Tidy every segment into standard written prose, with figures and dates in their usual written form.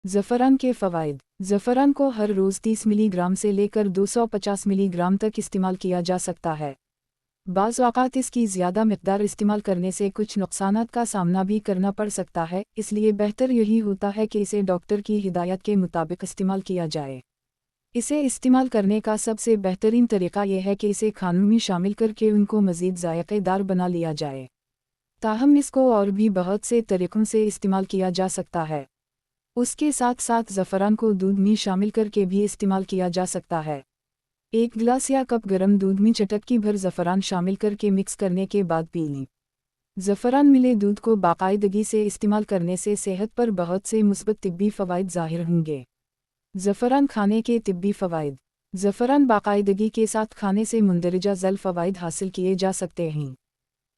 ज़फ़रान के फ़वाइद। ज़फ़रान को हर रोज़ 30 मिलीग्राम से लेकर 250 मिलीग्राम तक इस्तेमाल किया जा सकता है। बाज़ औक़ात इसकी ज़्यादा मिक़दार इस्तेमाल करने से कुछ नुक़सानात का सामना भी करना पड़ सकता है, इसलिए बेहतर यही होता है कि इसे डॉक्टर की हिदायत के मुताबिक इस्तेमाल किया जाए। इसे इस्तेमाल करने का सबसे बेहतरीन तरीक़ा यह है कि इसे खानों में शामिल करके उनको मज़ीद ज़ायक़ेदार बना लिया जाए। ताहम इसको और भी बहुत से तरीक़ों से इस्तेमाल किया जा सकता है। उसके साथ साथ ज़फ़रान को दूध में शामिल करके भी इस्तेमाल किया जा सकता है। एक गिलास या कप गर्म दूध में चुटकी भर ज़फ़रान शामिल करके मिक्स करने के बाद पी लें। ज़फ़रान मिले दूध को बाकायदगी से इस्तेमाल करने से सेहत पर बहुत से मुस्बत तिब्बी फ़वाइद ज़ाहिर होंगे। ज़फ़रान खाने के तिब्बी फ़वाइद। ज़फ़रान बाकायदगी के साथ खाने से मुंदरजा ज़ैल फ़वाइद हासिल किए जा सकते हैं।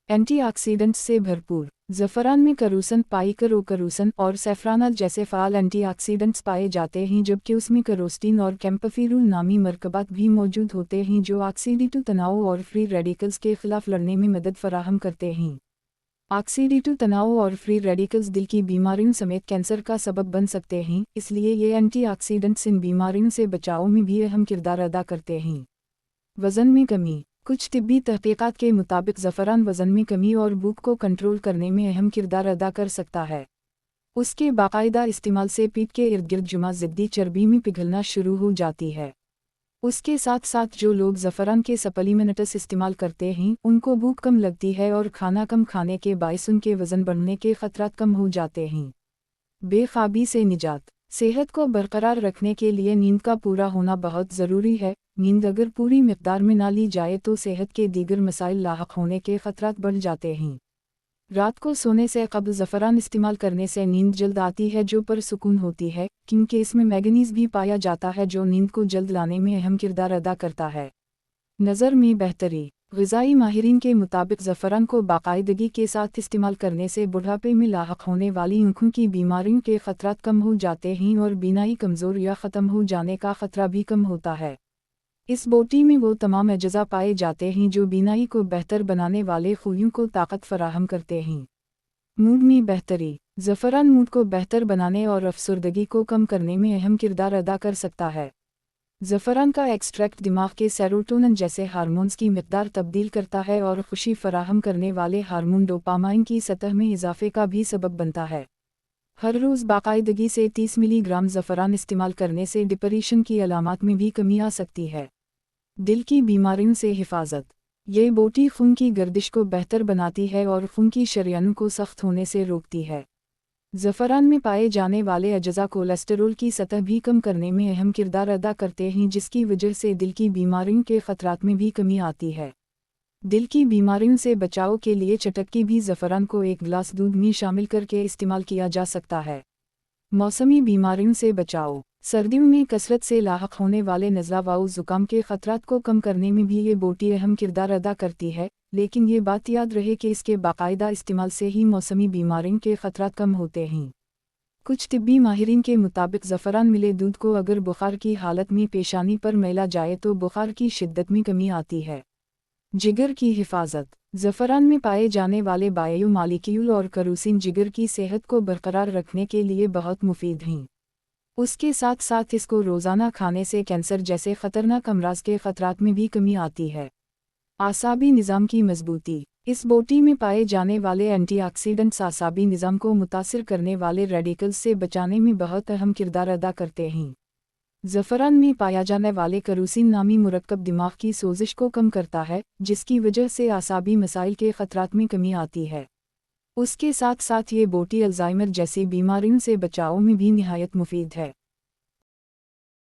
एंटीऑक्सीडेंट्स से भरपूर। ज़फ़रान में करूसन, पाइकरोकरूसन और सैफ़रानाल जैसे फ़ाल एंटीऑक्सीडेंट्स पाए जाते हैं, जबकि उसमें करोस्टीन और कैम्पफिरुल नामी मरकबात भी मौजूद होते हैं जो ऑक्सीडेटिव तनाव और फ्री रेडिकल्स के ख़िलाफ़ लड़ने में मदद फराहम करते हैं। ऑक्सीडेटिव तनाव और फ्री रेडिकल्स दिल की बीमारियों समेत कैंसर का सबब बन सकते हैं, इसलिए ये एंटीऑक्सीडेंट्स इन बीमारियों से बचाव में भी अहम किरदार अदा करते हैं। वज़न में कमी। कुछ तिब्बी तहक़ीक़ात के मुताबिक ज़फ़रान वज़न में कमी और भूख को कंट्रोल करने में अहम किरदार अदा कर सकता है। उसके बाकायदा इस्तेमाल से पीठ के इर्द गिर्द जुमा ज़िद्दी चर्बी में पिघलना शुरू हो जाती है। उसके साथ साथ जो लोग ज़फ़रान के सप्लीमेंट्स इस्तेमाल करते हैं, उनको भूख कम लगती है और खाना कम खाने के बाइस उनके वज़न बढ़ने के ख़तरात कम हो जाते हैं। बेख़्वाबी से निजात। सेहत को बरकरार रखने के लिए नींद का पूरा होना बहुत ज़रूरी है। नींद अगर पूरी मिक़दार में ना ली जाए तो सेहत के दीगर मसाइल लाहक होने के ख़तरात बढ़ जाते हैं। रात को सोने से क़ब्ल ज़फ़रान इस्तेमाल करने से नींद जल्द आती है, जो परसुकून होती है, क्योंकि इसमें मैंगनीज़ भी पाया जाता है जो नींद को जल्द लाने में अहम किरदार अदा करता है। नज़र में बेहतरी। ग़िज़ाई माहिरीन के मुताबिक ज़फ़रान को बाकायदगी के साथ इस्तेमाल करने से बुढ़ापे में लाहक होने वाली आँखों की बीमारियों के ख़तरात कम हो जाते हैं और बीनाई कमज़ोर या ख़त्म हो जाने का ख़तरा भी कम होता है। इस बोटी में वो तमाम अज्जा पाए जाते हैं जो बीनाई को बेहतर बनाने वाले खूलियों को ताकत फराहम करते हैं। मूड में बेहतरी। ज़फ़रान मूड को बेहतर बनाने और अफसरदगी को कम करने में अहम किरदार अदा कर सकता है। ज़फ़रान का एक्सट्रैक्ट दिमाग के सेरोटोनिन जैसे हार्मोन्स की मिक़दार तब्दील करता है और खुशी फराहम करने वाले हार्मोन डोपामाइन की सतह में इजाफ़े का भी सबब बनता है। हर रोज़ बाकायदगी से 30 मिलीग्राम ज़फ़रान इस्तेमाल करने से डिप्रेशन की अलामात में भी कमी आ सकती है। दिल की बीमारियों से हिफाजत। ये बोटी खून की गर्दिश को बेहतर बनाती है और खून की शरियानों को सख्त होने से रोकती है। ज़फ़रान में पाए जाने वाले अज्जा कोलेस्टेरोल की सतह भी कम करने में अहम किरदार अदा करते हैं, जिसकी वजह से दिल की बीमारियों के ख़तरात में भी कमी आती है। दिल की बीमारियों से बचाव के लिए चुटकी भी ज़फ़रान को एक गिलास दूध में शामिल करके इस्तेमाल किया जा सकता है। मौसमी बीमारियों से बचाव। सर्दियों में कसरत से लाहक होने वाले नज़ला व ज़ुकाम के ख़तरात को कम करने में भी ये बोटी अहम किरदार अदा करती है, लेकिन ये बात याद रहे कि इसके बाकायदा इस्तेमाल से ही मौसमी बीमारियों के ख़तरात कम होते हैं। कुछ तिब्बी माहिरीन के मुताबिक ज़फ़रान मिले दूध को अगर बुखार की हालत में पेशानी पर मेला जाए तो बुखार की शिद्दत में कमी आती है। जिगर की हिफाजत। ज़फ़रान में पाए जाने वाले बायो मालिक्यूल और करूसिन जिगर की सेहत को बरकरार रखने के लिए बहुत मुफीद हैं। उसके साथ साथ इसको रोज़ाना खाने से कैंसर जैसे ख़तरनाक अमराज़ के ख़तरात में भी कमी आती है। आसाबी निज़ाम की मजबूती। इस बोटी में पाए जाने वाले एंटीऑक्सीडेंट्स आसाबी निज़ाम को मुतासिर करने वाले रेडिकल्स से बचाने में बहुत अहम किरदार अदा करते हैं। ज़फ़रान में पाया जाने वाले करूसिन नामी मुरक्कब दिमाग की सोजिश को कम करता है, जिसकी वजह से आसाबी मसाइल के ख़तरात में कमी आती है। उसके साथ साथ ये बोटी अल्ज़ाइमर जैसी बीमारियों से बचाव में भी निहायत मुफीद है।